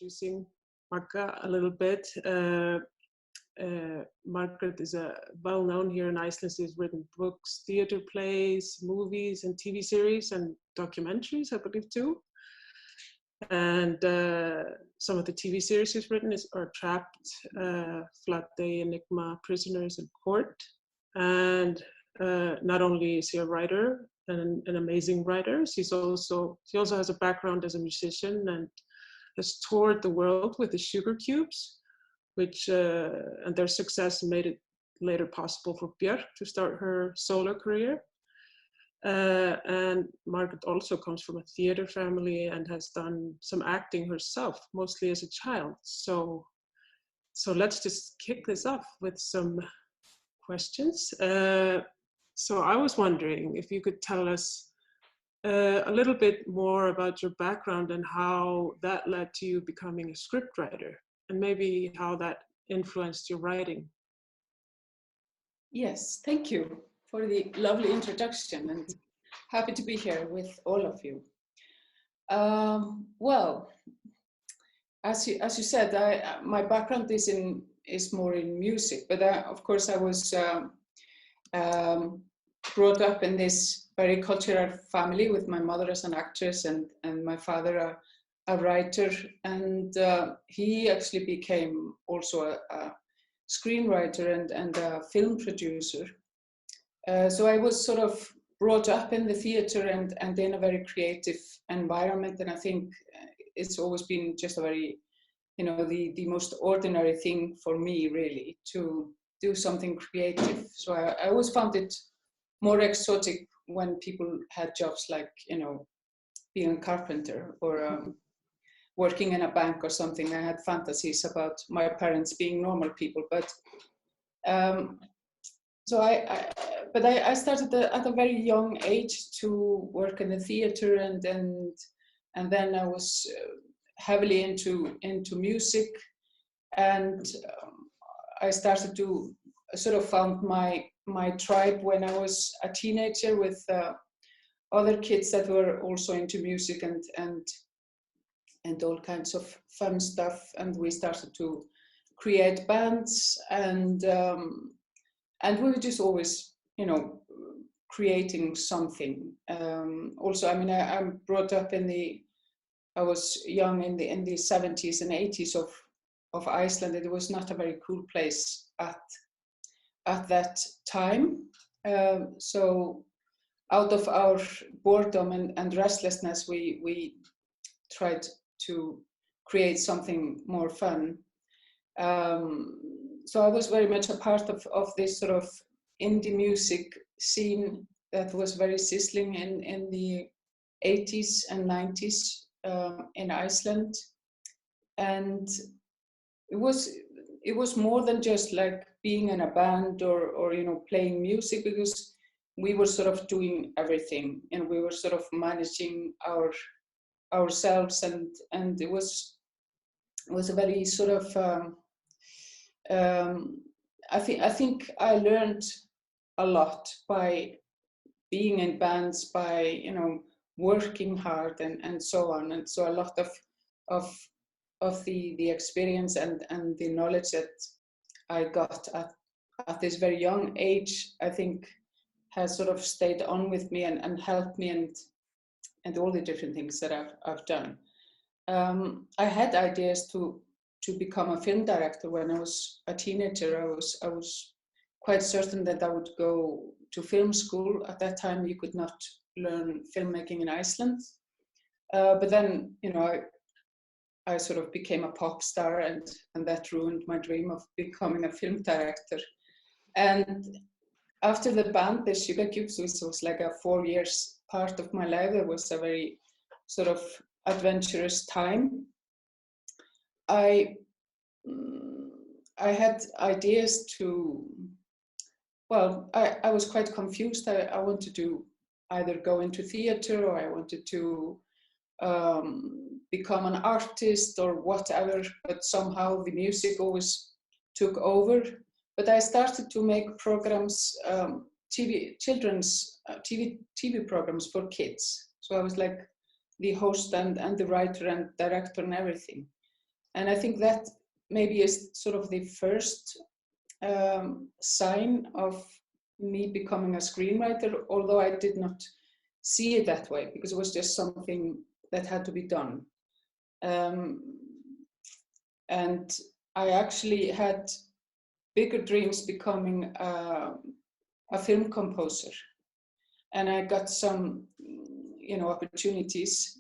introducing Magga a little bit. Margrét is well known here in Iceland. She's written books, theater plays, movies, and TV series and documentaries, I believe, too. And some of the TV series she's written are Trapped, Flat Day, Enigma, Prisoners, and Court. And not only is she a writer, an amazing writer, she also has a background as a musician and has toured the world with the Sugar Cubes, which and their success made it later possible for Björk to start her solo career. And Margrét also comes from a theater family and has done some acting herself, mostly as a child. So let's just kick this off with some questions. So I was wondering if you could tell us a little bit more about your background and how that led to you becoming a scriptwriter, and maybe how that influenced your writing. Yes, thank you for the lovely introduction, and happy to be here with all of you. Well, as you said, my background is more in music, but of course I was brought up in this very cultural family with my mother as an actress and my father a writer, and he actually became also a screenwriter and a film producer. So I was sort of brought up in the theater and in a very creative environment, and I think it's always been just a very, the most ordinary thing for me, really, to do something creative. So I always found it more exotic when people had jobs like, being a carpenter or working in a bank or something. I had fantasies about my parents being normal people, but so I started at a very young age to work in the theater, and then I was heavily into music, and I started to sort of found my tribe when I was a teenager with other kids that were also into music and all kinds of fun stuff, and we started to create bands, and we were just always, creating something. Also, I mean, I'm brought up I was young in the 70s and 80s of Iceland. It was not a very cool place at that time. So out of our boredom and restlessness, we tried to create something more fun. So I was very much a part of this sort of indie music scene that was very sizzling in the 80s and 90s in Iceland. And it was more than just like being in a band or playing music, because we were sort of doing everything, and we were sort of managing ourselves, and it was a very sort of I think I learned a lot by being in bands, by working hard and so on, and so a lot of the experience and the knowledge that I got at this very young age, I think has sort of stayed on with me and helped me and all the different things that I've done. I had ideas to become a film director when I was a teenager. I was quite certain that I would go to film school. At that time, you could not learn filmmaking in Iceland. But then, I sort of became a pop star, and that ruined my dream of becoming a film director. And after the band, the Sugar Cubes, which was like a 4 years part of my life, it was a very sort of adventurous time. I had ideas to, well, I was quite confused. I wanted to either go into theater, or I wanted to become an artist or whatever, but somehow the music always took over. But I started to make programs, TV programs for kids. So I was like the host and the writer and director and everything. And I think that maybe is sort of the first sign of me becoming a screenwriter, although I did not see it that way, because it was just something that had to be done. And I actually had bigger dreams becoming a film composer. And I got some, opportunities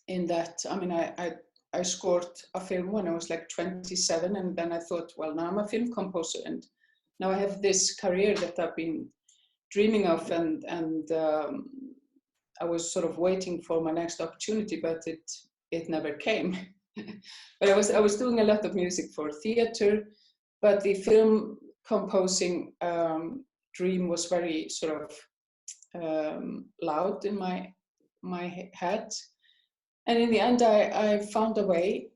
in that. I mean, I scored a film when I was like 27, and then I thought, well, now I'm a film composer, and now I have this career that I've been dreaming of, and I was sort of waiting for my next opportunity, but it never came. But I was doing a lot of music for theater, but the film composing dream was very sort of loud in my head. And in the end, I found a way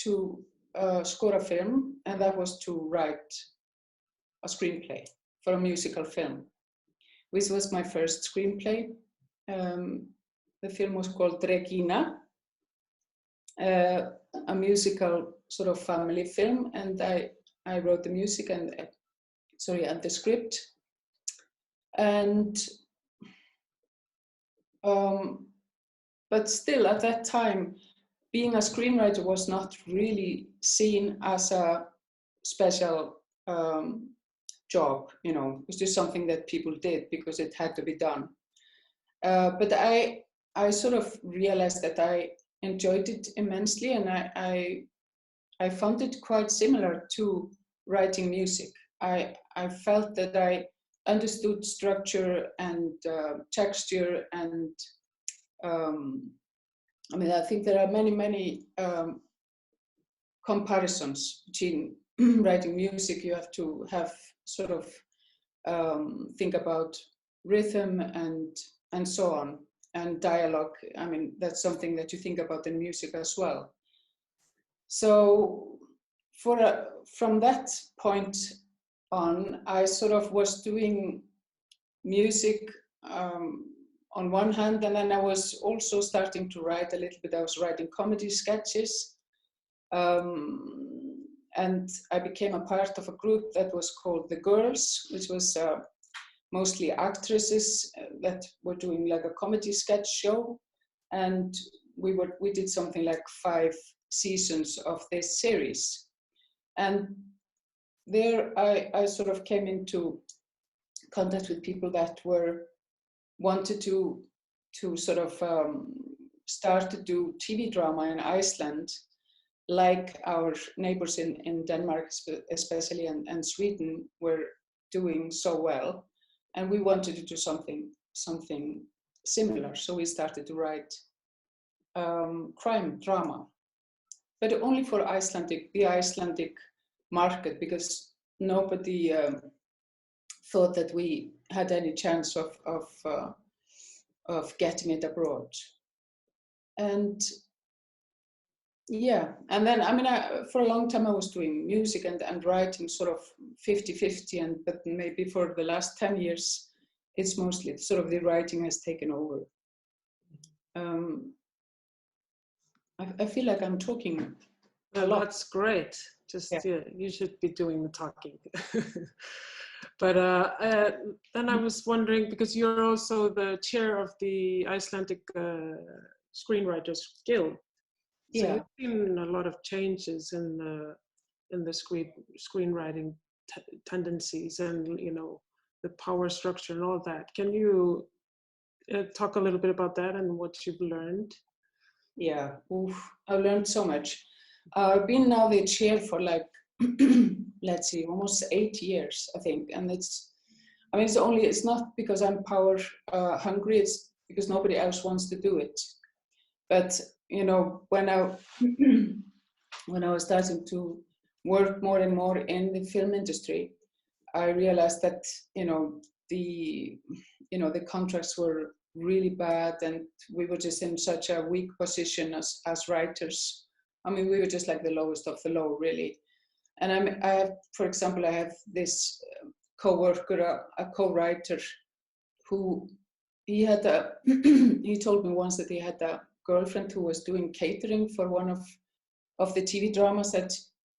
to score a film, and that was to write a screenplay for a musical film, which was my first screenplay. The film was called Regina, a musical sort of family film, and I wrote the music and the script. And but still, at that time, being a screenwriter was not really seen as a special job. It was just something that people did because it had to be done. But I sort of realized that I enjoyed it immensely, and I found it quite similar to writing music. I felt that I understood structure and texture, and I think there are many comparisons between writing music. You have to have sort of think about rhythm and so on, and dialogue. I mean, that's something that you think about in music as well. So from that point on, I sort of was doing music on one hand, and then I was also starting to write a little bit. I was writing comedy sketches, and I became a part of a group that was called The Girls, which was mostly actresses that were doing like a comedy sketch show, and we did something like 5 seasons of this series. And there I sort of came into contact with people that wanted to sort of start to do TV drama in Iceland, like our neighbors in Denmark especially, and Sweden were doing so well. And we wanted to do something similar. So we started to write crime drama, but only for the Icelandic market, because nobody thought that we had any chance of getting it abroad. And yeah, and then for a long time I was doing music and writing sort of 50-50, but maybe for the last 10 years it's mostly sort of the writing has taken over. I feel like I'm talking a lot. That's great. Just yeah. You should be doing the talking. But then I was wondering, because you're also the chair of the Icelandic Screenwriters Guild. So Yeah. you've seen a lot of changes in the screenwriting tendencies, and the power structure and all that. Can you talk a little bit about that and what you've learned? Yeah, I've learned so much. I've been now the chair for like let's see, almost 8 years, I think, and it's not because I'm power hungry. It's because nobody else wants to do it. But when I was starting to work more and more in the film industry, I realized that the contracts were really bad, and we were just in such a weak position as writers. I mean, we were just like the lowest of the low, really. And for example, I have this co-worker, a co-writer, who he told me once that he had a girlfriend who was doing catering for one of of the TV dramas that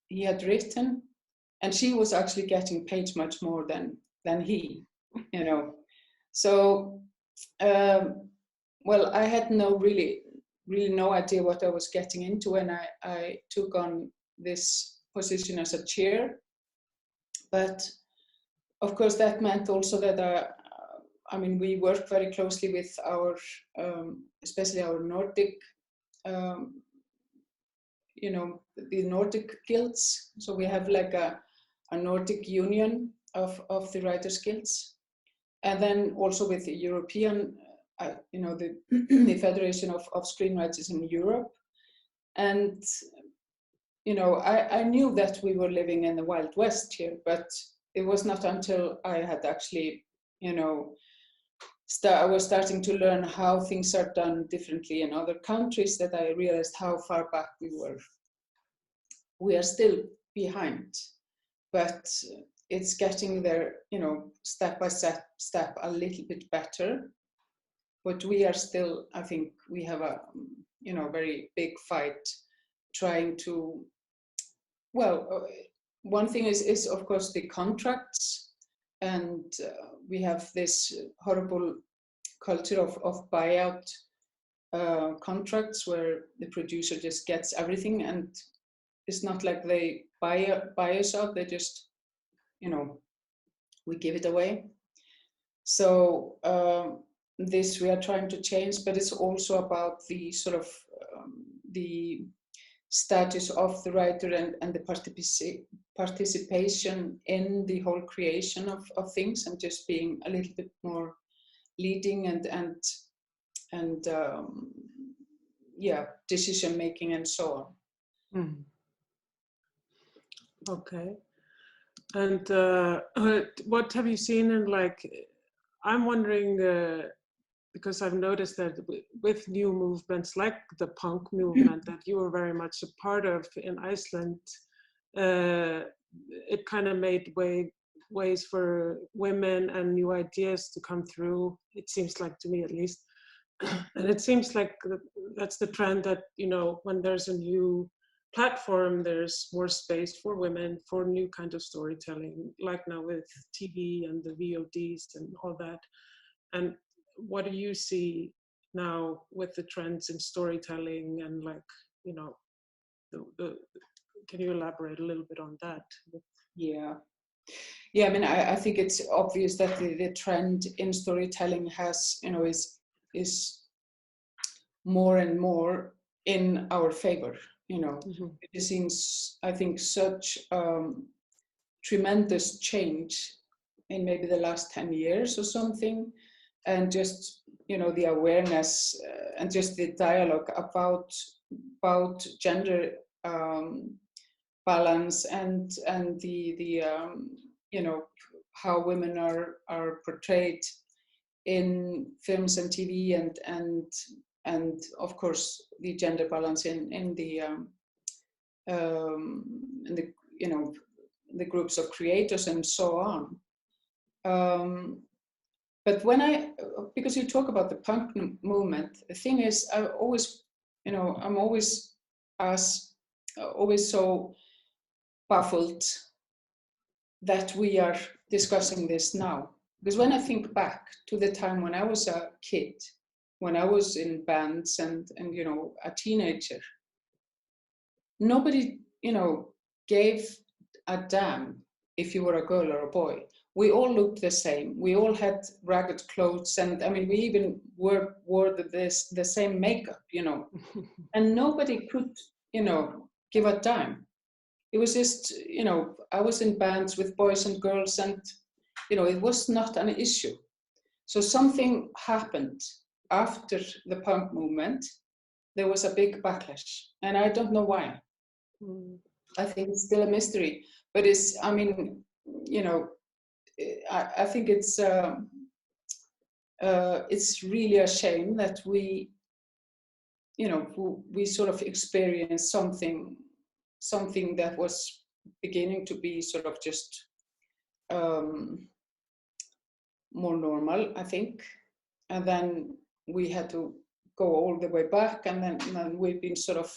he had written, and she was actually getting paid much more than he, you know. So, well, I had really no idea what I was getting into when I took on this position as a chair. But of course, that meant also that I mean, we work very closely with our, especially our Nordic, you know, the Nordic guilds. So we have like a Nordic union of the writers' guilds, and then also with the European, you know, the Federation of Screenwriters in Europe. And you know, I knew that we were living in the Wild West here, but it was not until I had actually, you know, I was starting to learn how things are done differently in other countries that I realized how far back we were. We are still behind, but it's getting there, you know, step by step a little bit better. But we are still, I think we have a, you know, very big fight trying to, well, one thing is of course the contracts, and we have this horrible culture of buyout contracts where the producer just gets everything, and it's not like they buy us out, they just, you know, we give it away. So this we are trying to change, but it's also about the sort of the status of the writer and the participation in the whole creation of things, and just being a little bit more leading and yeah, decision making and so on. Okay. And what have you seen in, like, I'm wondering, because I've noticed that with new movements like the punk movement that you were very much a part of in Iceland, it kind of made ways for women and new ideas to come through, it seems like, to me at least. And it seems like that's the trend, that, you know, when there's a new platform, there's more space for women, for new kind of storytelling, like now with TV and the VODs and all that. And what do you see now with the trends in storytelling, and, like, you know, can you elaborate a little bit on that? Yeah, I mean, I think it's obvious that the trend in storytelling has, you know, is more and more in our favor. You know, it has seen, I think, such tremendous change in maybe the last 10 years or something, and just, you know, the awareness and just the dialogue about gender balance and the you know, how women are portrayed in films and TV, and of course the gender balance in the you know, the groups of creators and so on. But because you talk about the punk movement, the thing is, I always, you know, I'm always so baffled that we are discussing this now. Because when I think back to the time when I was a kid, when I was in bands and you know, a teenager, nobody, you know, gave a damn if you were a girl or a boy. We all looked the same. We all had ragged clothes, and I mean, we even wore the same makeup, you know, and nobody could, you know, give a damn. It was just, you know, I was in bands with boys and girls, and, you know, it was not an issue. So something happened after the punk movement. There was a big backlash, and I don't know why. I think it's still a mystery, but it's, I mean, you know, I think it's really a shame that we, you know, we sort of experienced something that was beginning to be sort of just more normal, I think, and then we had to go all the way back, and then we've been sort of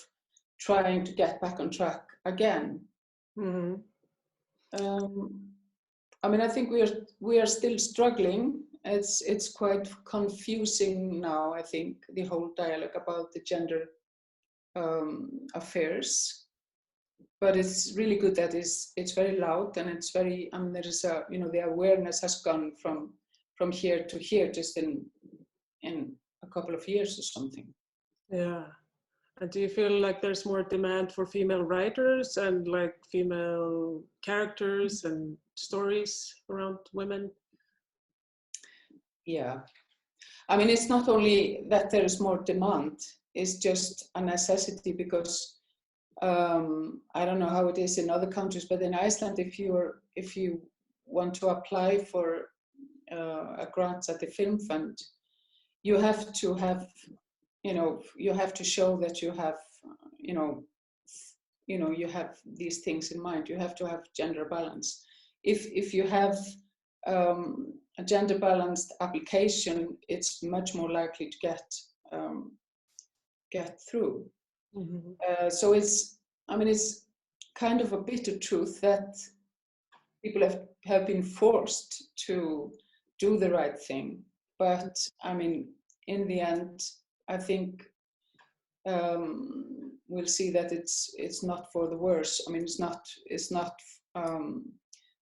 trying to get back on track again. Mm-hmm. I mean, I think we are still struggling. It's quite confusing now, I think, the whole dialogue about the gender affairs. But it's really good that it's very loud, and it's very, I mean, there is a, you know, the awareness has gone from here to here just in a couple of years or something. Yeah. And do you feel like there's more demand for female writers and like female characters and stories around women? Yeah. I mean, it's not only that there is more demand, it's just a necessity, because I don't know how it is in other countries, but in Iceland, if you want to apply for a grant at the Film Fund, you have to have, you know, you have to show that you have, you know, you have these things in mind. You have to have gender balance. If you have a gender balanced application, it's much more likely to get through. Mm-hmm. So it's, I mean, it's kind of a bitter truth that people have been forced to do the right thing. But I mean, in the end, I think we'll see that it's not for the worse. I mean, it's not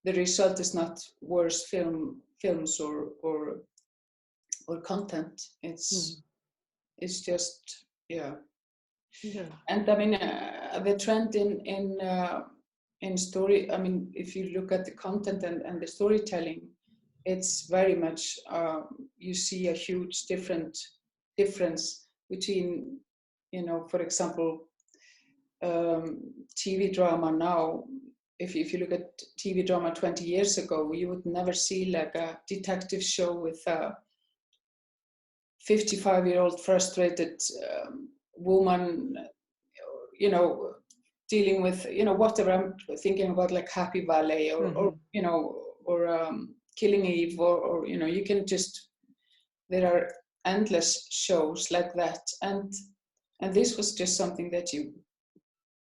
the result is not worse films or content. It's just, yeah. Yeah. And I mean, the trend in story, I mean, if you look at the content and the storytelling, it's very much, you see a huge difference between, you know, for example, TV drama now. If you look at TV drama 20 years ago, you would never see like a detective show with a 55-year-old frustrated woman, you know, dealing with, you know, whatever. I'm thinking about like Happy Valley or you know, or Killing Eve, or you know, you can just, there are endless shows like that, and this was just something that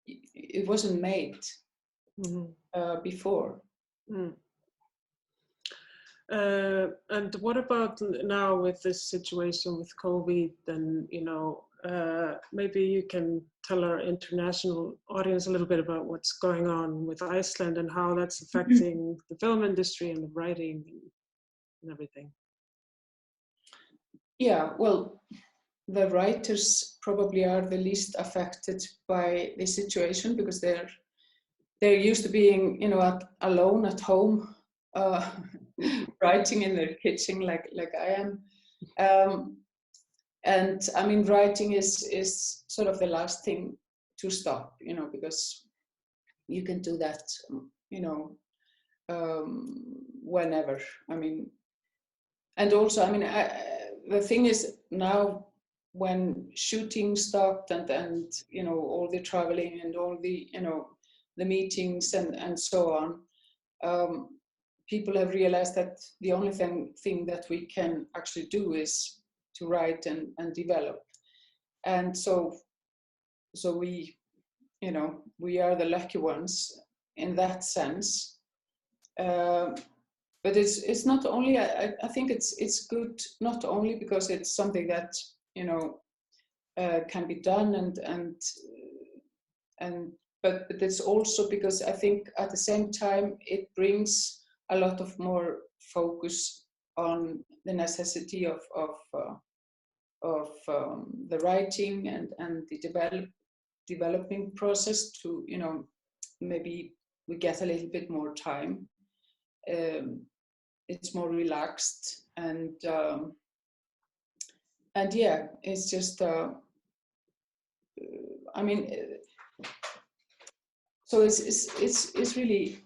it wasn't made before. And what about now with this situation with COVID? Then, you know, maybe you can tell our international audience a little bit about what's going on with Iceland and how that's affecting the film industry and the writing and everything. Yeah, well, the writers probably are the least affected by the situation, because they're used to being, you know, alone at home, writing in their kitchen like I am. And I mean, writing is sort of the last thing to stop, you know, because you can do that, you know, whenever. I mean, and also, I mean, the thing is now, when shooting stopped and you know, all the traveling and all the, you know, the meetings and so on, people have realized that the only thing that we can actually do is to write and develop. And so we, you know, we are the lucky ones in that sense. But it's not only, I think it's good, not only because it's something that, you know, can be done but it's also because I think at the same time it brings a lot of more focus on the necessity of the writing and the developing process to, you know, maybe we get a little bit more time. It's more relaxed, and yeah, it's just I mean, so it's really,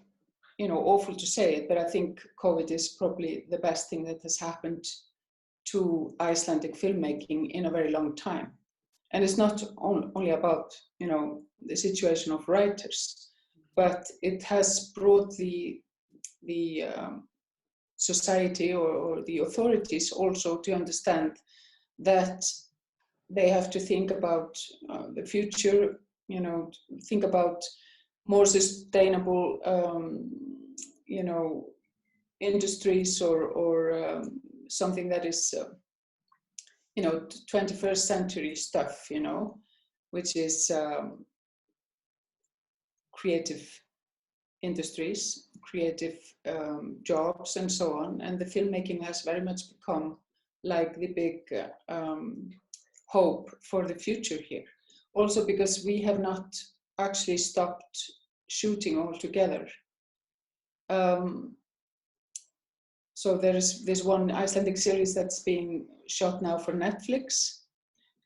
you know, awful to say it, but I think COVID is probably the best thing that has happened to Icelandic filmmaking in a very long time. And it's not only about, you know, the situation of writers, but it has brought the society or the authorities also to understand that they have to think about the future, think about more sustainable, industries or something that is, 21st century stuff, which is creative industries, creative jobs, and so on. And the filmmaking has very much become like the big hope for the future here. Also because we have not actually stopped shooting altogether. So there's one Icelandic series that's being shot now for Netflix,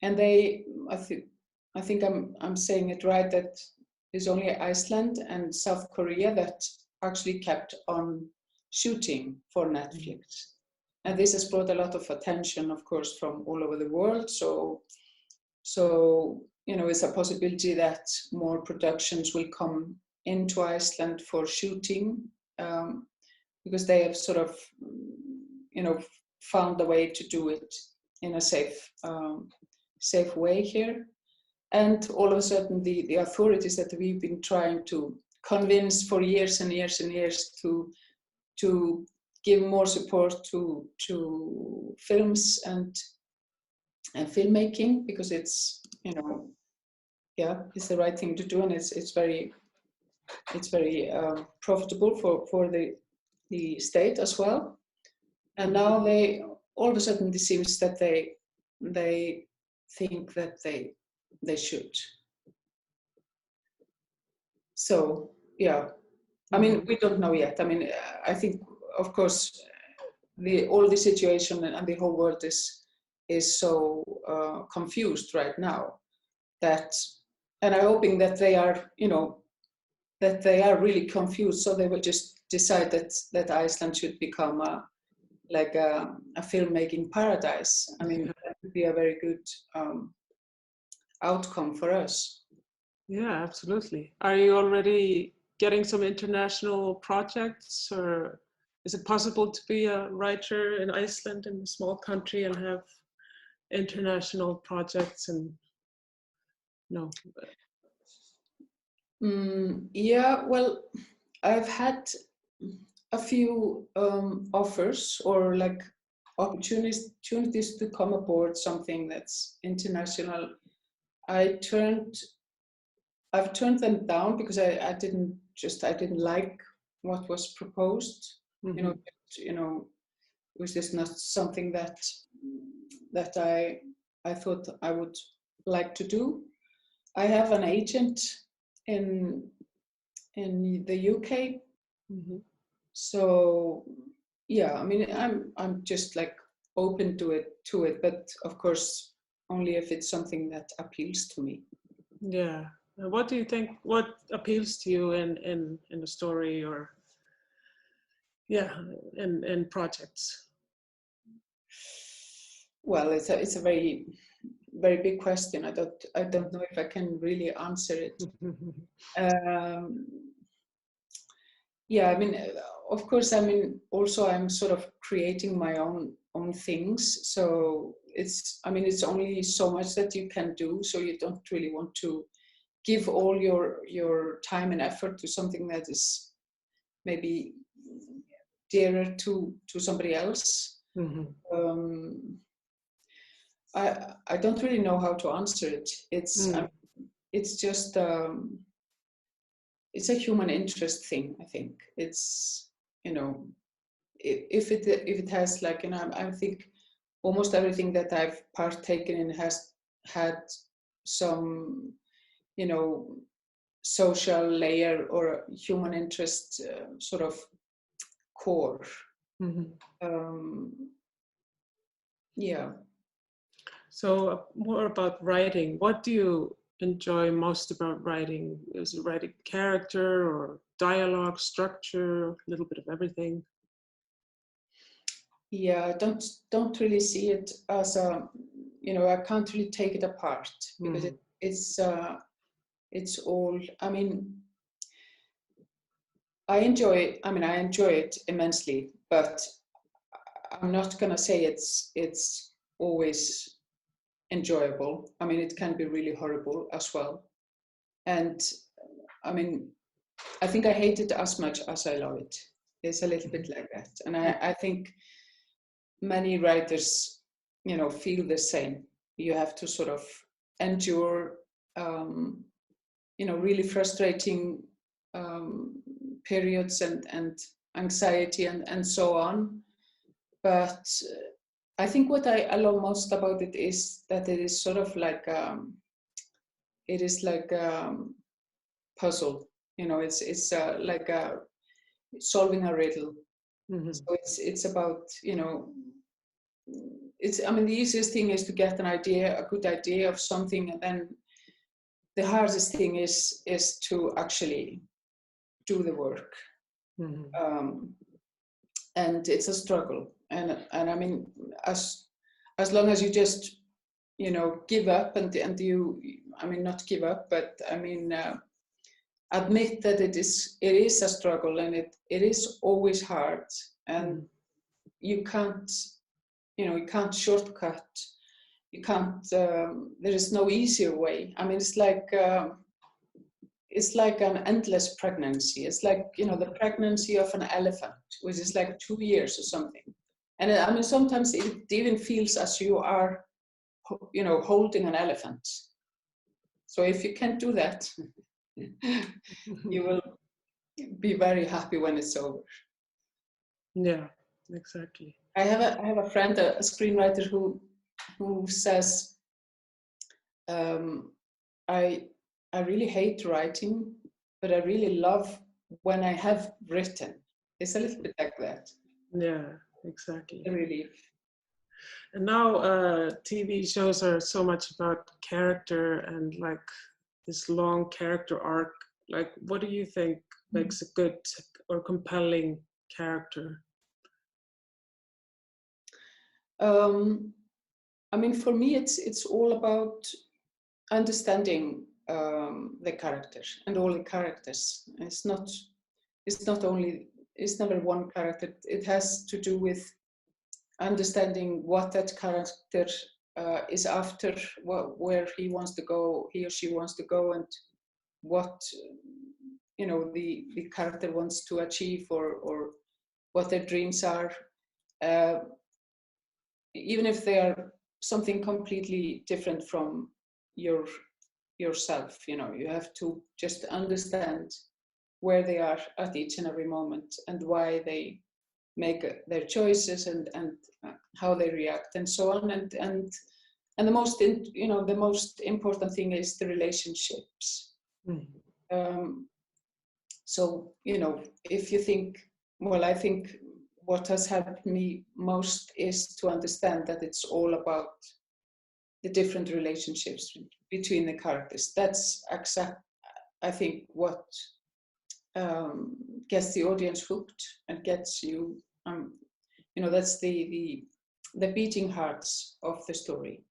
and I think I'm saying it right, that there's only Iceland and South Korea that actually kept on shooting for Netflix. And this has brought a lot of attention, of course, from all over the world. So it's a possibility that more productions will come into Iceland for shooting, because they have sort of, found a way to do it in a safe way here. And all of a sudden, the authorities that we've been trying to convince for years and years and years to give more support to films and filmmaking, because it's it's the right thing to do, and it's very profitable for the state as well. And now they all of a sudden it seems that they think that they should. So yeah, I mean, we don't know yet. I mean, I think, of course, all the situation and the whole world is so confused right now that, and I'm hoping that they are, that they are really confused, so they will just decide that Iceland should become a filmmaking paradise. I mean, that would be a very good outcome for us. Yeah, absolutely. Are you already getting some international projects, or is it possible to be a writer in Iceland, in a small country, and have international projects? And no. Yeah, well, I've had a few offers or like opportunities to come aboard something that's international. I've turned them down because I didn't like what was proposed. Mm-hmm. It was just not something that I thought I would like to do. I have an agent in the UK. Mm-hmm. So yeah, I mean, I'm just like open to it, but of course only if it's something that appeals to me. Yeah. What do you think? What appeals to you in a story, or in projects? Well, it's a very, very big question. I don't know if I can really answer it. Yeah, I mean, of course, I mean, also I'm sort of creating my own things. So it's only so much that you can do. So you don't really want to give all your time and effort to something that is maybe dearer to somebody else. Mm-hmm. I don't really know how to answer it. It's just it's a human interest thing. I think it's, if it has, like, I think almost everything that I've partaken in has had some, social layer or human interest sort of core. Mm-hmm. Yeah. So more about writing. What do you enjoy most about writing? Is it writing character or dialogue, structure, a little bit of everything? Yeah, I don't really see it as a, I can't really take it apart because it's all, I mean, I enjoy it immensely, but I'm not gonna say it's always enjoyable. I mean, it can be really horrible as well. And I mean, I think I hate it as much as I love it. It's a little bit like that. And I think many writers, you know, feel the same. You have to sort of endure, you know, really frustrating periods and anxiety and so on. But I think what I love most about it is that it is sort of like it is like a puzzle. You know, it's like solving a riddle. Mm-hmm. So it's about, you know, I mean, the easiest thing is to get an idea, a good idea of something, and then the hardest thing is to actually do the work. Mm-hmm. And it's a struggle. And I mean, as long as you just, you know, give up and you, I mean, not give up, but I mean, admit that it is a struggle, and it is always hard, and you can't, you know, you can't shortcut. You can't. There is no easier way. I mean, it's like an endless pregnancy. It's like, you know, the pregnancy of an elephant, which is like 2 years or something. And I mean, sometimes it even feels as you are, you know, holding an elephant. So if you can't do that, you will be very happy when it's over. Yeah, exactly. I have a friend, a screenwriter, who says, I really hate writing, but I really love when I have written. It's a little bit like that. Yeah, exactly. A relief. And now TV shows are so much about character and like this long character arc. Like, what do you think makes a good or compelling character? I mean, for me, it's all about understanding the character and all the characters. It's never one character. It has to do with understanding what that character is after, where he or she wants to go, and what, you know, the character wants to achieve, or what their dreams are, even if they are something completely different from yourself. You know, you have to just understand where they are at each and every moment, and why they make their choices, and how they react, and so on. And the most the most important thing is the relationships. So, you know, if you think, well, I think what has helped me most is to understand that it's all about the different relationships between the characters. That's I think, what gets the audience hooked and gets you, you know, that's the beating hearts of the story.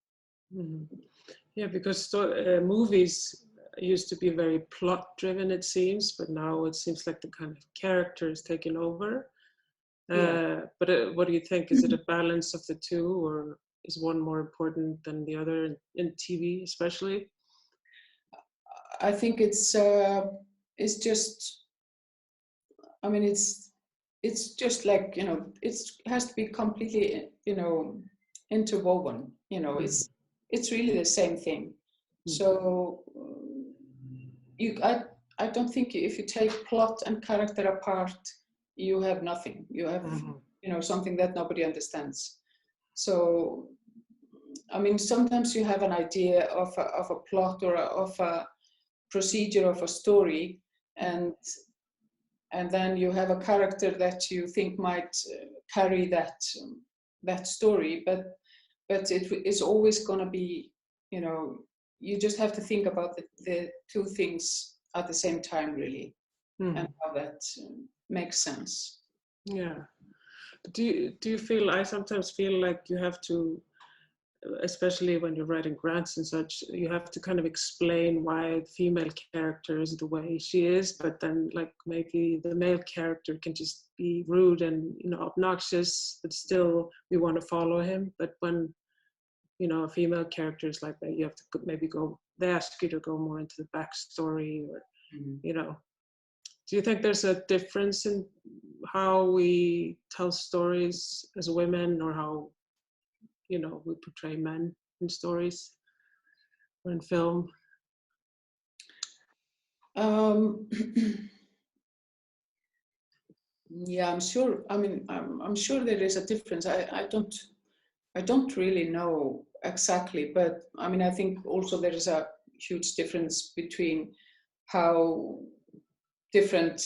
Yeah, because movies used to be very plot driven, it seems, but now it seems like the kind of character is taking over. But what do you think? Is it a balance of the two, or is one more important than the other in TV, especially? I think it's just, I mean, it's just like, you know, it has to be completely, you know, interwoven. You know, it's really the same thing. So I don't think if you take plot and character apart, you have nothing. You have, you know, something that nobody understands. So, I mean, sometimes you have an idea of a plot, or of a procedure of a story, and then you have a character that you think might carry that story, but it is always going to be, you know, you just have to think about the two things at the same time, really, and how that makes sense. Yeah. Do you feel, I sometimes feel like you have to, especially when you're writing grants and such, you have to kind of explain why the female character is the way she is, but then like maybe the male character can just be rude and, you know, obnoxious, but still we want to follow him. But when, you know, a female character is like that, you have to maybe go they ask you to go more into the backstory, or Mm. you know. Do you think there's a difference in how we tell stories as women, or how, you know, we portray men in stories or in film? Yeah, I'm sure. I mean, I'm sure there is a difference. I don't really know exactly, but I mean, I think also there is a huge difference between how different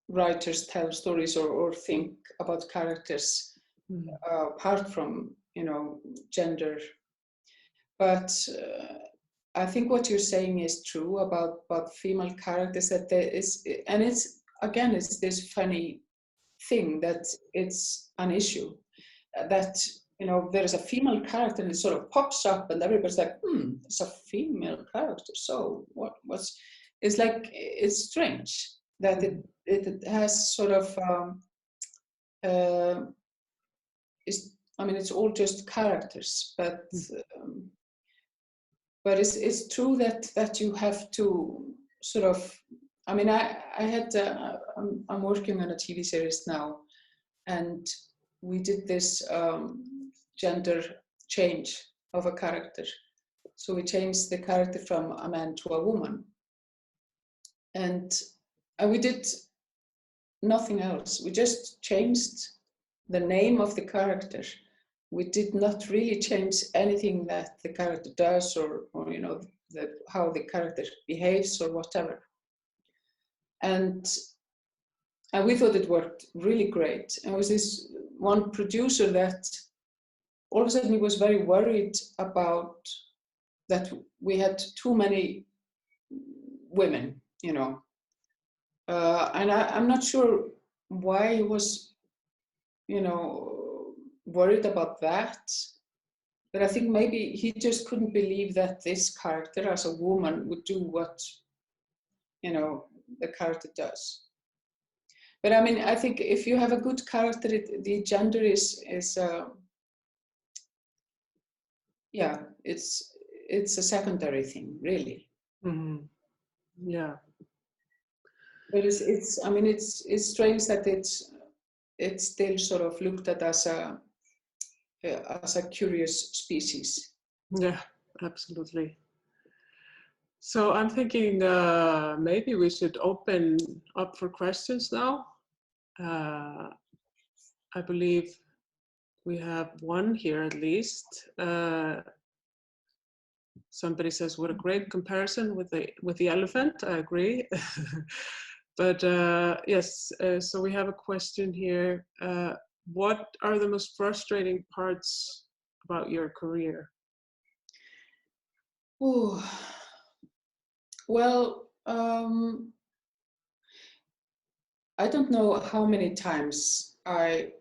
writers tell stories or think about characters, apart from, you know, gender. But I think what you're saying is true about female characters, that there is, and it's again, it's this funny thing that it's an issue, that, you know, there is a female character and it sort of pops up and everybody's like, it's a female character, so what's, it's like, it's strange that it has sort of I mean, it's all just characters, but it's true that you have to sort of, I mean, I had I'm working on a TV series now, and we did this gender change of a character. So we changed the character from a man to a woman, and we did nothing else. We just changed the name of the character. We did not really change anything that the character does, or you know, how the character behaves or whatever. And we thought it worked really great. And it was this one producer that all of a sudden he was very worried about that we had too many women, you know. And I'm not sure why he was, you know, worried about that. But I think maybe he just couldn't believe that this character as a woman would do what, you know, the character does. But I mean, I think if you have a good character, the gender is yeah, it's a secondary thing, really. Mm-hmm. Yeah. But it's I mean, it's strange that it's still sort of looked at as a curious species. Yeah, absolutely. So I'm thinking maybe we should open up for questions now. I believe we have one here at least. Somebody says, "What a great comparison with the elephant." I agree. But yes, so we have a question here. What are the most frustrating parts about your career? Oh, well, I don't know how many times I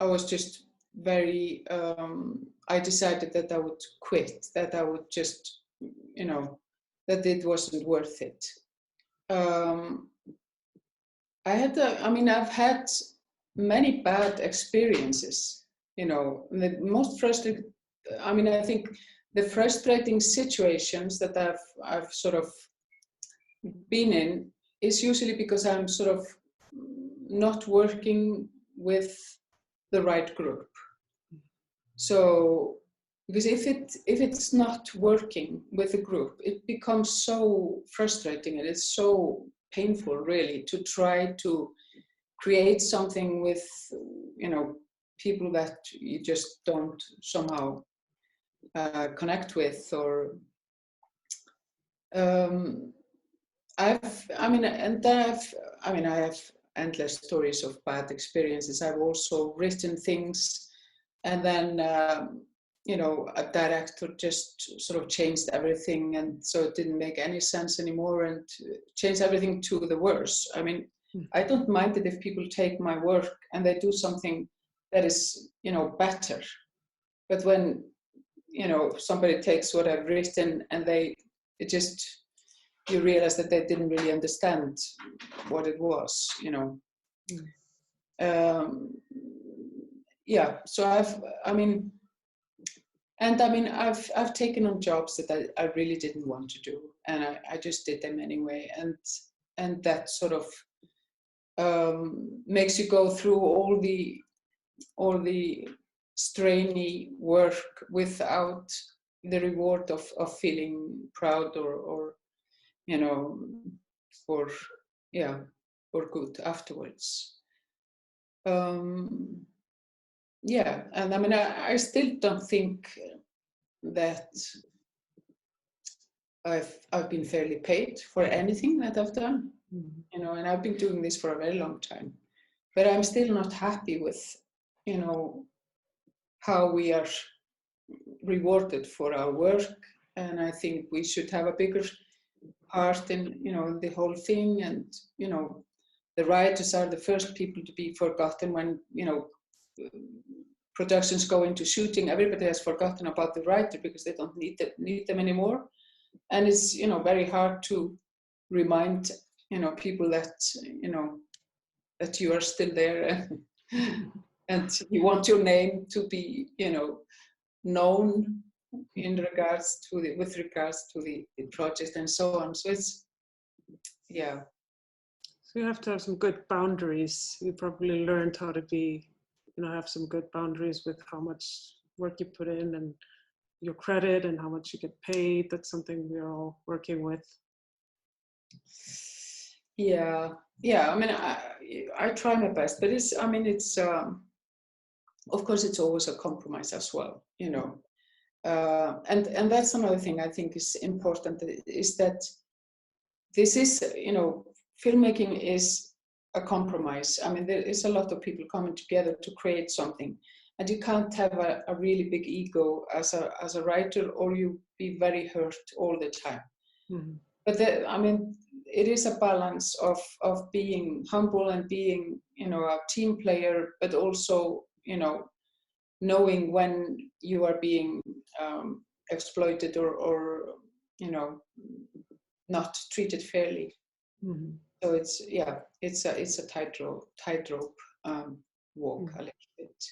was just very, I decided that I would quit, that I would just, you know, that it wasn't worth it. I mean, I've had many bad experiences, you know. The most frustrating, I mean, I think the frustrating situations that I've sort of been in is usually because I'm sort of not working with the right group. So, because if it's not working with a group, it becomes so frustrating, and it's so painful, really, to try to create something with, you know, people that you just don't somehow connect with, or I have endless stories of bad experiences. I've also written things, and then you know, a director just sort of changed everything, and so it didn't make any sense anymore, and changed everything to the worse. I mean, I don't mind it if people take my work and they do something that is, you know, better. But when, you know, somebody takes what I've written and you realize that they didn't really understand what it was, you know. Yeah, so And I mean, I've taken on jobs that I really didn't want to do, and I just did them anyway, and that sort of makes you go through all the strainy work without the reward of feeling proud or you know, or good afterwards. Yeah, and I mean, I still don't think that I've been fairly paid for anything that I've done, you know, and I've been doing this for a very long time, but I'm still not happy with, you know, how we are rewarded for our work, and I think we should have a bigger part in, you know, the whole thing, and you know, the writers are the first people to be forgotten when, you know, productions go into shooting. Everybody has forgotten about the writer because they don't need them anymore. And it's, you know, very hard to remind, you know, people that, you know, that you are still there and you want your name to be, you know, known in regards to with regards to the project and so on. So it's, yeah. So you have to have some good boundaries. You probably learned how to be, you know, have some good boundaries with how much work you put in and your credit and how much you get paid. That's something we're all working with. Yeah. I mean, I try my best, but it's, I mean, it's, of course, it's always a compromise as well, you know. And that's another thing I think is important, is that this is, you know, filmmaking is a compromise. I mean, there is a lot of people coming together to create something, and you can't have a really big ego as a writer, or you be very hurt all the time. Mm-hmm. But I mean, it is a balance of being humble and being, you know, a team player, but also, you know, knowing when you are being exploited or you know, not treated fairly. Mm-hmm. So it's, yeah, it's a tightrope walk. Mm-hmm. A little bit.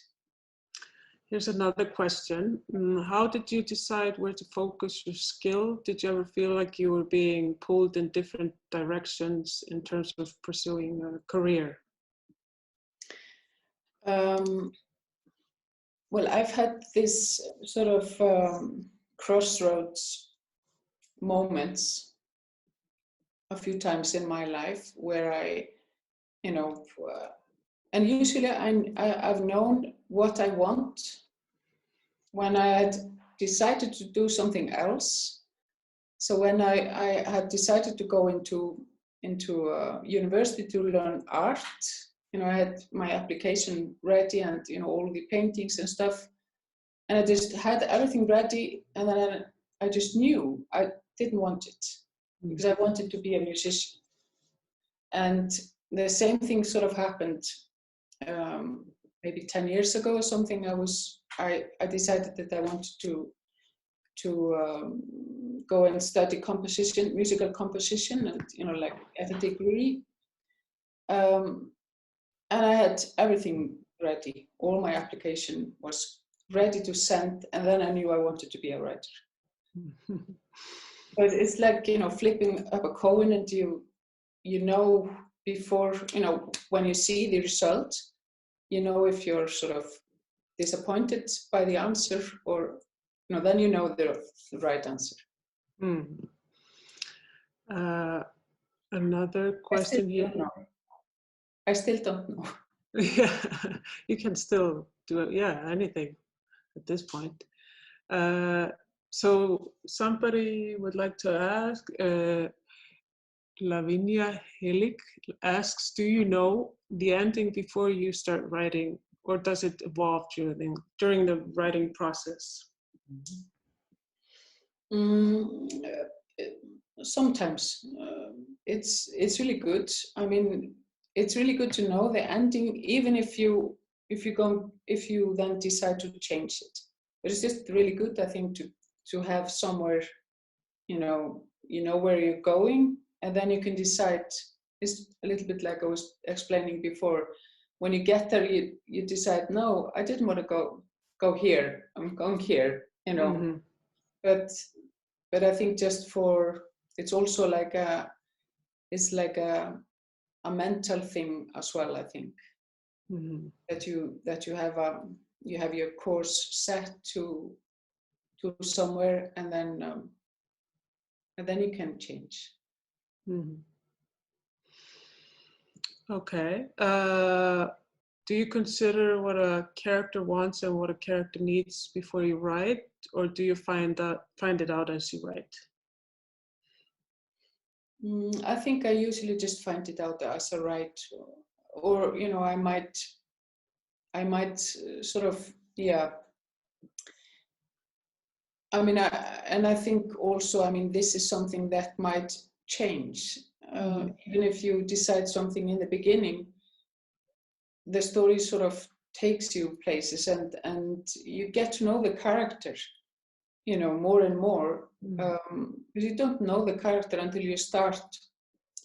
Here's another question. How did you decide where to focus your skill? Did you ever feel like you were being pulled in different directions in terms of pursuing a career? Well, I've had this sort of crossroads moments a few times in my life where I, you know, and usually I've known what I want when I had decided to do something else. So when I had decided to go into university to learn art, you know, I had my application ready and, you know, all the paintings and stuff, and I just had everything ready, and then I just knew I didn't want it because I wanted to be a musician. And the same thing sort of happened maybe 10 years ago or something. I decided that I wanted to go and study composition, musical composition, and, you know, like at a degree. And I had everything ready. All my application was ready to send, and then I knew I wanted to be a writer. But it's like, you know, flipping up a coin, and you know, before, you know, when you see the result, you know, if you're sort of disappointed by the answer, or, you know, then you know the right answer. Another question here. I still don't know. Yeah, you can still do it. Yeah, anything at this point. So somebody would like to ask, Lavinia Helic asks, do you know the ending before you start writing, or does it evolve during the writing process? Sometimes it's really good. I mean, it's really good to know the ending, even if you then decide to change it. But it's just really good, I think, to have somewhere, you know where you're going, and then you can decide. It's a little bit like I was explaining before. When you get there, you decide, no, I didn't want to go here. I'm going here. you know. Mm-hmm. But I think just for, it's also like it's like a mental thing as well. I think Mm-hmm. that you have your course set to somewhere, and then you can change. Mm-hmm. Okay. Do you consider what a character wants and what a character needs before you write, or do you find it out as you write? I think I usually just find it out as I write, or I might sort of, yeah. I mean, I think also, I mean, this is something that might change. Even if you decide something in the beginning, the story sort of takes you places, and you get to know the character, more and more. Because you don't know the character until you start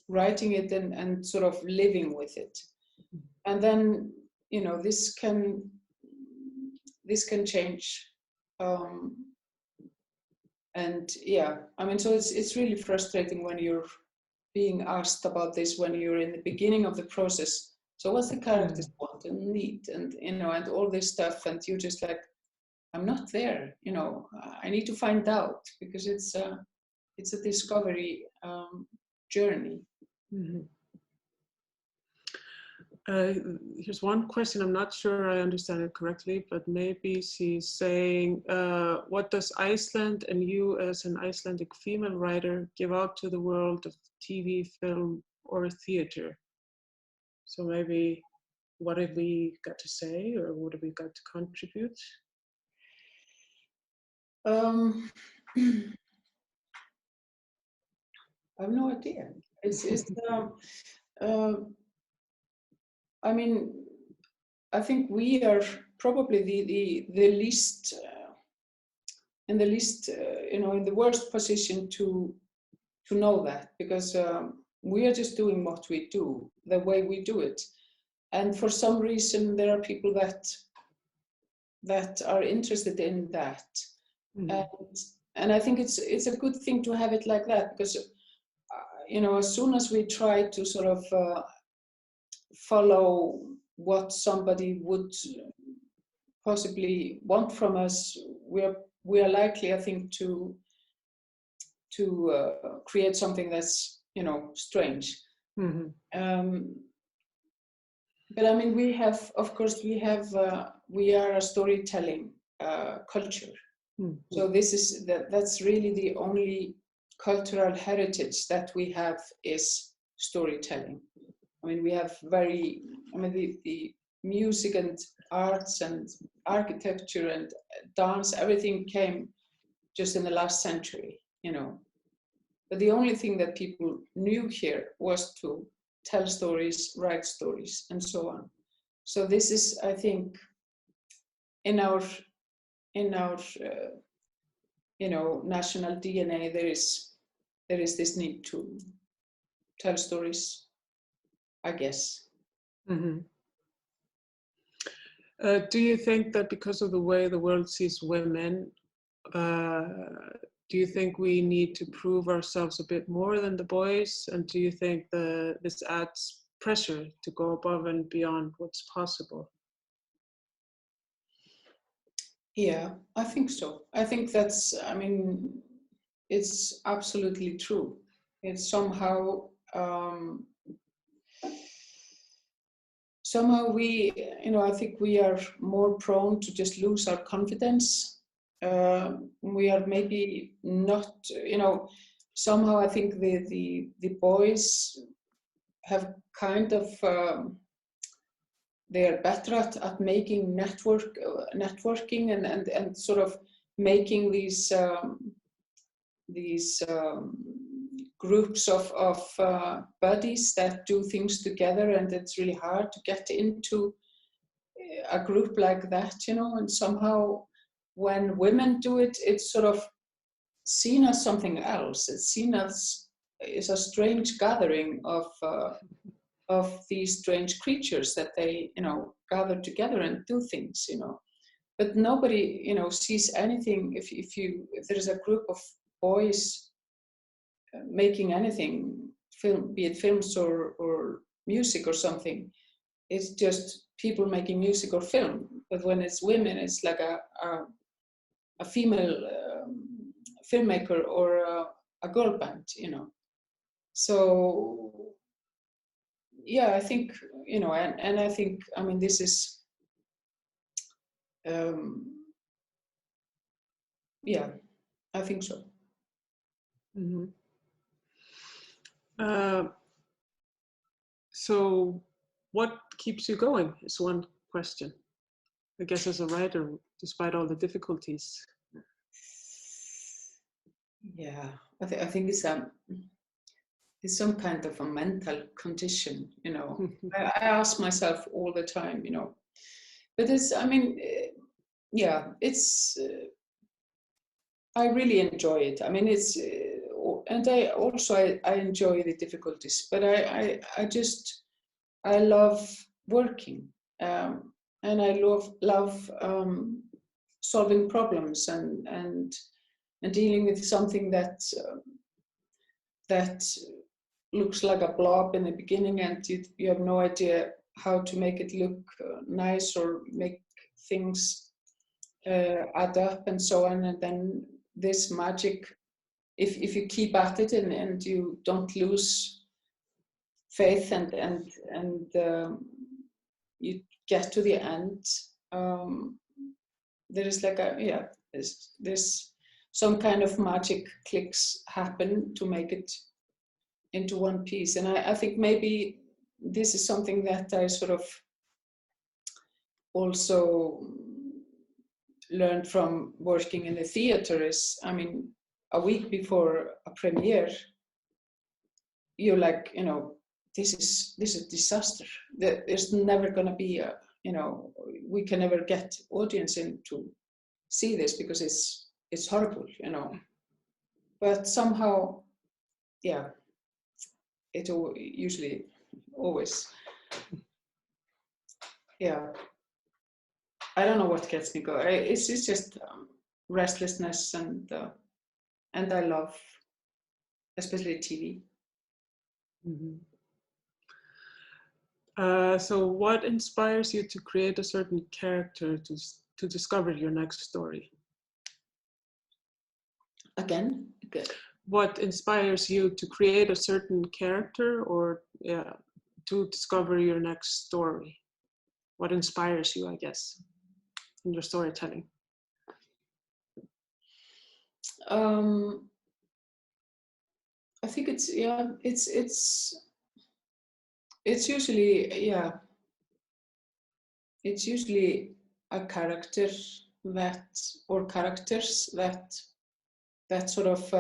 writing it and sort of living with it. And then, this can change. And yeah, I mean, so it's really frustrating when you're being asked about this when you're in the beginning of the process. So what's the characters want and need, and and all this stuff, and you're just like, I'm not there. I need to find out, because it's a discovery journey. Mm-hmm. Here's one question. I'm not sure I understand it correctly, but maybe she's saying, what does Iceland and you as an Icelandic female writer give out to the world of TV, film, or theater? So maybe, what have we got to say, or what have we got to contribute? I have no idea. I mean, I think we are probably the least, in the worst position to know that, because we are just doing what we do, the way we do it. And for some reason, there are people that are interested in that. And I think it's a good thing to have it like that, because as soon as we try to sort of follow what somebody would possibly want from us, we are likely, I think, to create something that's strange. But I mean, we have, of course, we are a storytelling culture. So that's really the only cultural heritage that we have, is storytelling. I mean, we have the music and arts and architecture and dance, everything came just in the last century, But the only thing that people knew here was to tell stories, write stories, and so on. So this is, I think, in our national DNA, there is this need to tell stories, I guess. Do you think that because of the way the world sees women, do you think we need to prove ourselves a bit more than the boys? And do you think this adds pressure to go above and beyond what's possible? Yeah, I think so. I think that's, I mean, it's absolutely true. It's somehow we, I think we are more prone to just lose our confidence. We are maybe not, somehow I think the boys have kind of, they are better at making networking and sort of making these groups of buddies that do things together, and it's really hard to get into a group like that, and somehow when women do it, it's sort of seen as something else. It's seen as a strange gathering of these strange creatures that they, gather together and do things, but nobody, you know, sees anything. If there's a group of boys making anything, film, be it films or music or something, it's just people making music or film. But when it's women, it's like a female filmmaker or a girl band, you know. So yeah, I think, you know, and I think, I mean, this is yeah, I think so. Mm-hmm. So what keeps you going is one question, I guess, as a writer, despite all the difficulties. Yeah, I think it's some kind of a mental condition, you know. I ask myself all the time, you know, but it's, I mean, yeah, it's, I really enjoy it. I mean, it's, and I also, I enjoy the difficulties, but I love working, and I love solving problems and dealing with something that looks like a blob in the beginning, and you have no idea how to make it look nice or make things add up and so on. And then this magic, if you keep at it and you don't lose faith and you get to the end, there is like there's some kind of magic clicks happen to make it into one piece. And I think maybe this is something that I sort of also learned from working in the theater is, I mean, a week before a premiere, you're like, you know, this is a disaster. There's never going to be a, you know, we can never get audience in to see this because it's horrible, you know. But somehow, yeah, it usually always, yeah. I don't know what gets me going. It's just restlessness and I love, especially TV. Mm-hmm. So what inspires you to create a certain character to discover your next story? Again? What inspires you to create a certain character or to discover your next story? What inspires you, I guess, in your storytelling? I think it's usually, yeah, it's usually a character or characters that sort of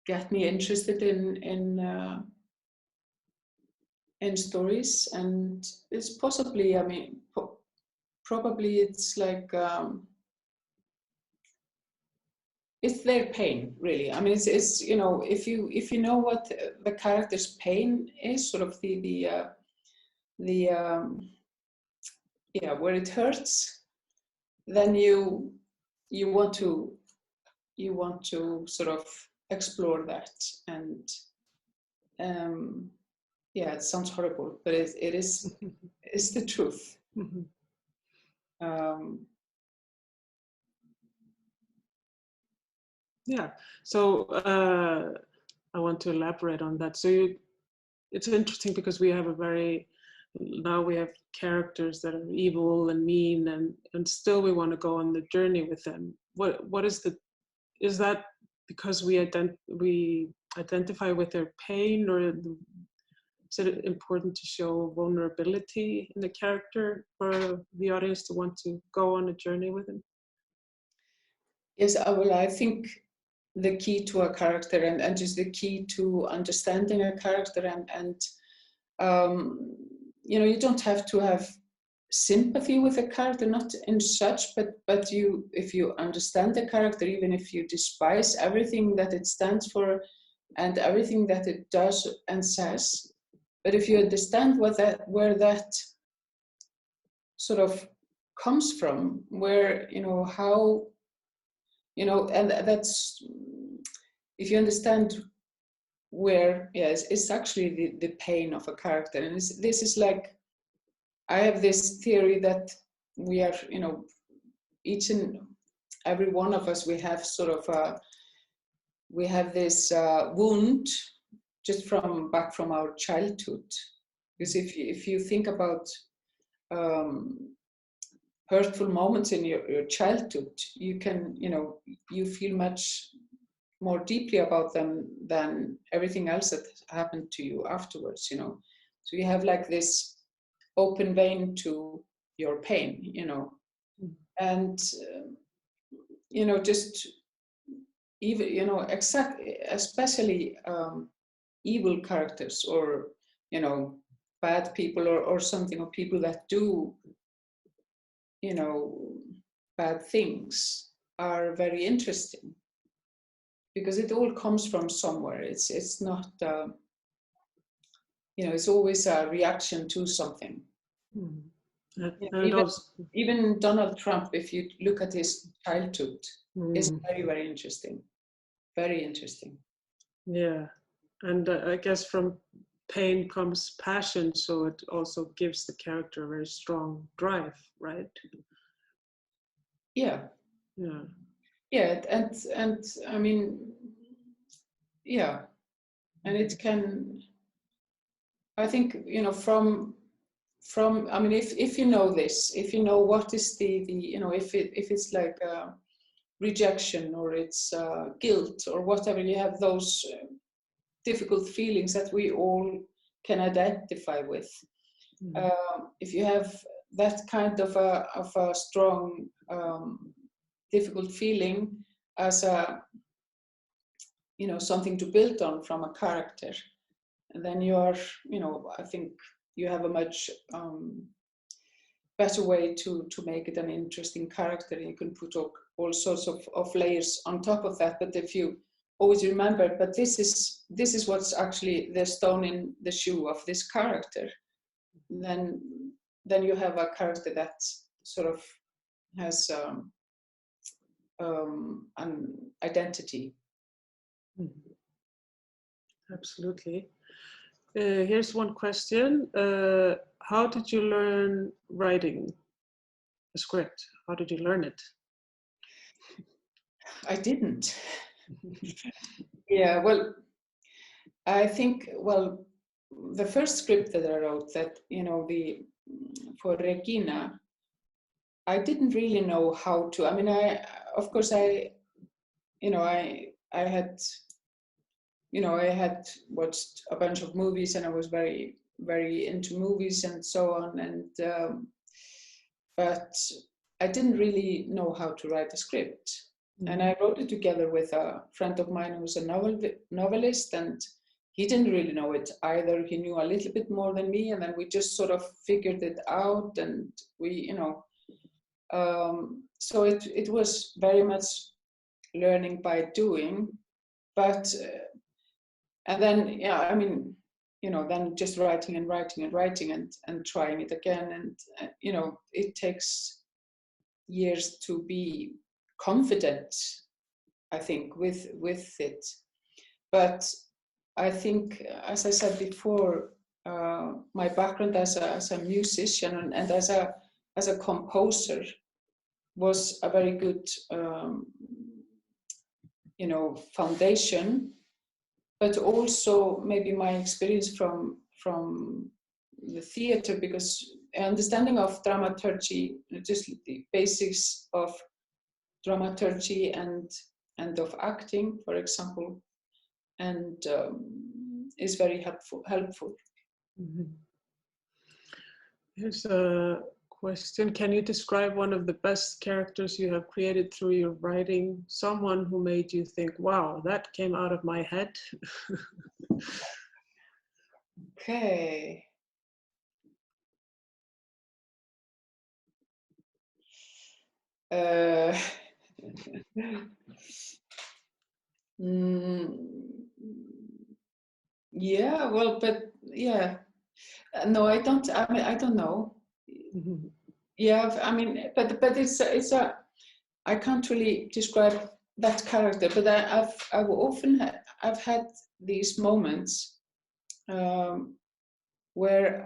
get me interested in stories. And it's possibly, I mean, probably it's like it's their pain, really. I mean, it's you know, if you know what the character's pain is, sort of the yeah, where it hurts, then you want to sort of explore that. And yeah, it sounds horrible, but it is it's the truth. Yeah, so I want to elaborate on that. So it's interesting because we have now we have characters that are evil and mean, and still we want to go on the journey with them. What is that because we identify with their pain, or is it important to show vulnerability in the character for the audience to want to go on a journey with them? Yes, well, I think the key to a character and just the key to understanding a character and you know, you don't have to have sympathy with a character, not in such, but you, if you understand the character, even if you despise everything that it stands for and everything that it does and says, but if you understand where that sort of comes from, where, you know, how, you know, and that's, if you understand where, yes, it's actually the pain of a character. And this is like, I have this theory that we are, you know, each and every one of us, we have sort of we have this wound just back from our childhood. Because if you think about hurtful moments in your childhood, you can, you know, you feel much more deeply about them than everything else that happened to you afterwards, you know. So you have like this open vein to your pain, you know. And you know, just even, you know, especially evil characters, or, you know, bad people, or something, or people that do, you know, bad things, are very interesting, because it all comes from somewhere. It's not you know, it's always a reaction to something. Even Donald Trump, if you look at his childhood, is very, very interesting. Very interesting. Yeah, and I guess from pain comes passion, so it also gives the character a very strong drive, right? Yeah. Yeah. Yeah, and I mean, yeah, and it can, I think, you know, from I mean, if you know this, if you know what is the you know, if it's like rejection, or it's guilt, or whatever, you have those difficult feelings that we all can identify with. If you have that kind of a strong difficult feeling as a, you know, something to build on from a character, and then you are, you know, I think you have a much better way to make it an interesting character. You can put all sorts of layers on top of that. But if you always remember, but this is what's actually the stone in the shoe of this character, then you have a character that sort of has an identity. Absolutely. Here's one question. How did you learn writing a script? How did you learn it? I didn't. Yeah, well, I think, well, the first script that I wrote, that, you know, for Regina, I didn't really know how to. I mean, of course, you know, I had, you know, I had watched a bunch of movies, and I was very, very into movies and so on. And but I didn't really know how to write a script. And I wrote it together with a friend of mine who's a novelist, and he didn't really know it either. He knew a little bit more than me, and then we just sort of figured it out, and we, you know, so it was very much learning by doing. But and then, yeah, I mean, you know, then just writing and writing and writing and trying it again, and you know, it takes years to be confident, I think, with it. But I think, as I said before, my background as a musician and as a composer was a very good, you know, foundation. But also maybe my experience from the theater, because understanding of dramaturgy, just the basics of dramaturgy and of acting, for example, and is very helpful. Here's a question. Can you describe one of the best characters you have created through your writing? Someone who made you think, wow, that came out of my head? Okay. Yeah, well, but yeah, no, I don't. I mean, I don't know. Yeah, I mean, but it's a I can't really describe that character, but I've often I've had these moments where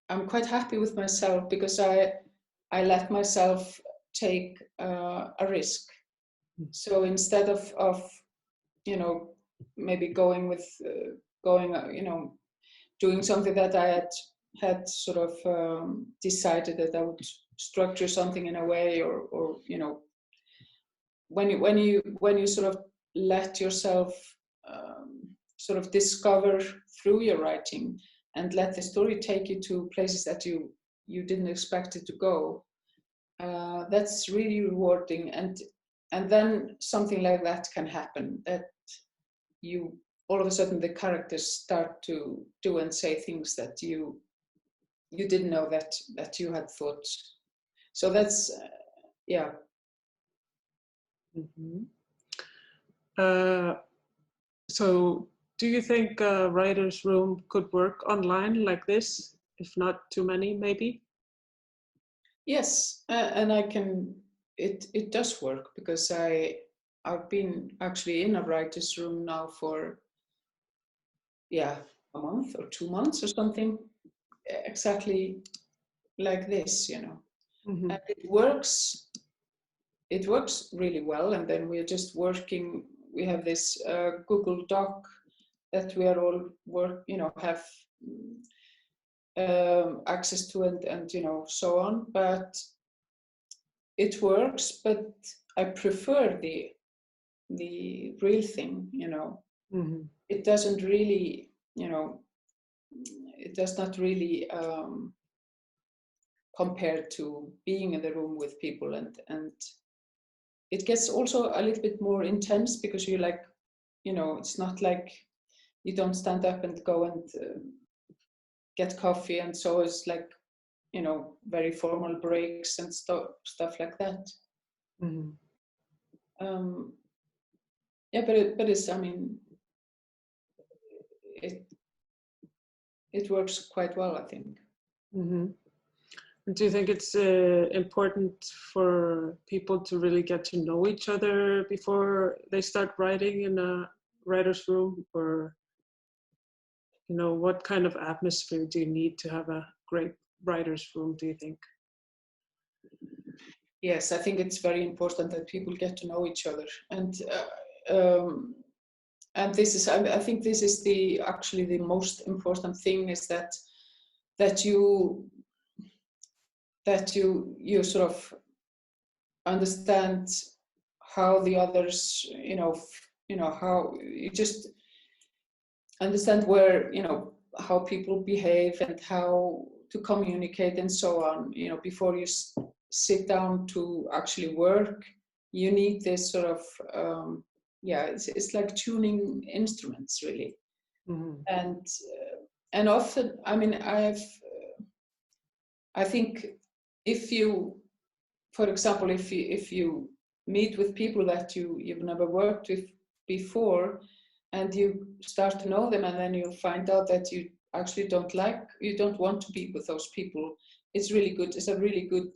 I'm quite happy with myself because I let myself take a risk. So instead of you know, maybe going with you know, doing something that I had sort of decided that I would structure something in a way, or you know, when you sort of let yourself sort of discover through your writing and let the story take you to places that you didn't expect it to go, that's really rewarding. And then something like that can happen, that you all of a sudden the characters start to do and say things that you didn't know that you had thought. So that's yeah. Mm-hmm. So do you think a writer's room could work online like this, if not too many, maybe? Yes, and I can. It does work because I've been actually in a writer's room now for a month or 2 months or something, exactly like this, you know. Mm-hmm. And it works. It works really well. And then we're just working. We have this Google Doc that we are all have access to, and you know, so on. But it works. But I prefer the real thing, you know. Mm-hmm. It doesn't really, you know, it does not really compare to being in the room with people, and it gets also a little bit more intense because you're like, you know, it's not like you don't stand up and go and get coffee, and so it's like, you know, very formal breaks and stuff like that. Mm-hmm. Yeah, but it's, I mean, it works quite well, I think. Mm-hmm. Do you think it's important for people to really get to know each other before they start writing in a writer's room? Or, you know, what kind of atmosphere do you need to have a great writer's room, do you think? Yes, I think it's very important that people get to know each other, and this is, I think this is actually the most important thing, is that you sort of understand how the others, you know, how you just understand where, you know, how people behave and how to communicate and so on, you know, before you sit down to actually work. You need this sort of it's like tuning instruments, really. Mm-hmm. And often, I mean, I think if you, for example, if you meet with people that you've never worked with before, and you start to know them, and then you find out that you actually you don't want to be with those people, it's really good. It's a really good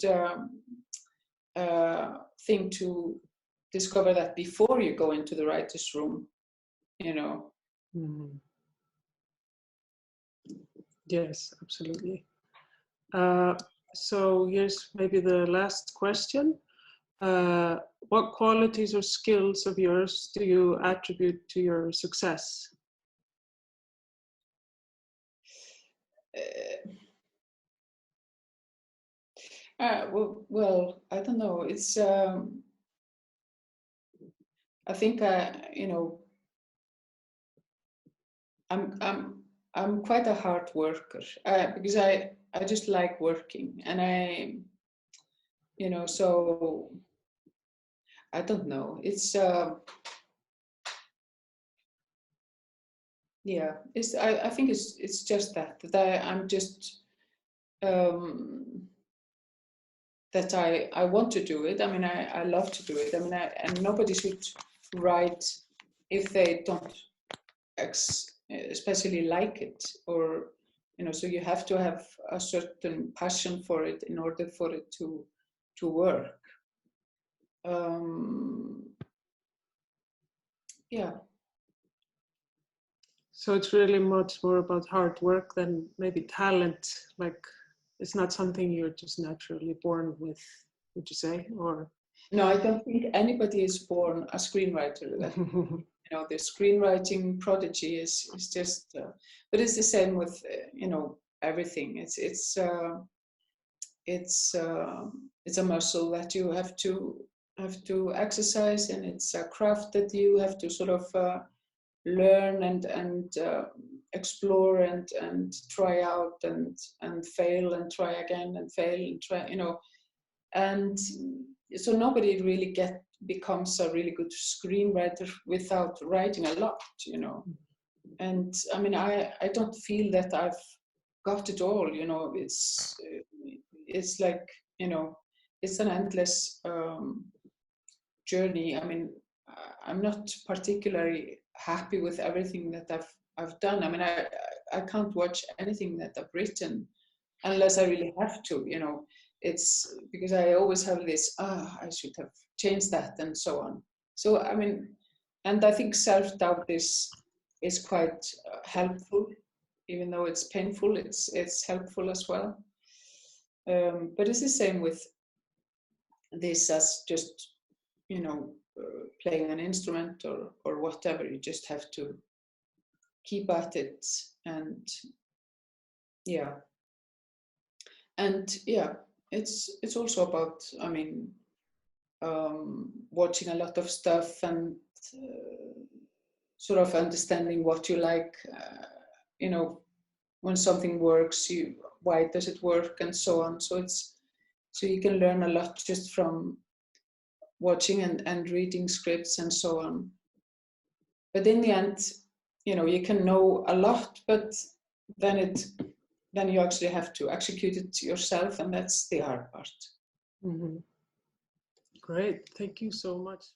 thing to discover that before you go into the writer's room, you know. Mm-hmm. Yes, absolutely. So here's maybe the last question. What qualities or skills of yours do you attribute to your success? Well, I don't know. It's I think you know, I'm quite a hard worker because I just like working, and you know, so I don't know. It's yeah. It's I think it's just that I'm just that I want to do it. I mean, I love to do it. I mean, and nobody should write if they don't especially like it, or so you have to have a certain passion for it in order for it to work. Yeah. So it's really much more about hard work than maybe talent. Like, it's not something you're just naturally born with, would you say? Or no, I don't think anybody is born a screenwriter. That, the screenwriting prodigy is just. But it's the same with everything. It's a muscle that you have to exercise, and it's a craft that you have to sort of learn and explore and try out and fail and try again and fail and try, and so nobody really becomes a really good screenwriter without writing a lot, and I mean I don't feel that I've got it all, it's like, it's an endless journey. I mean, I'm not particularly happy with everything that I've done. I mean, I can't watch anything that I've written unless I really have to, it's because I always have this, I should have changed that and so on. So, I mean, and I think self-doubt is quite helpful, even though it's painful, it's helpful as well. But it's the same with this as just, playing an instrument or whatever. You just have to keep at it, and it's also about, I mean, watching a lot of stuff and sort of understanding what you like, when something works, why does it work, and so on. So you can learn a lot just from watching and reading scripts and so on. But in the end, you can know a lot, but then you actually have to execute it yourself, and that's the hard part. Great, thank you so much.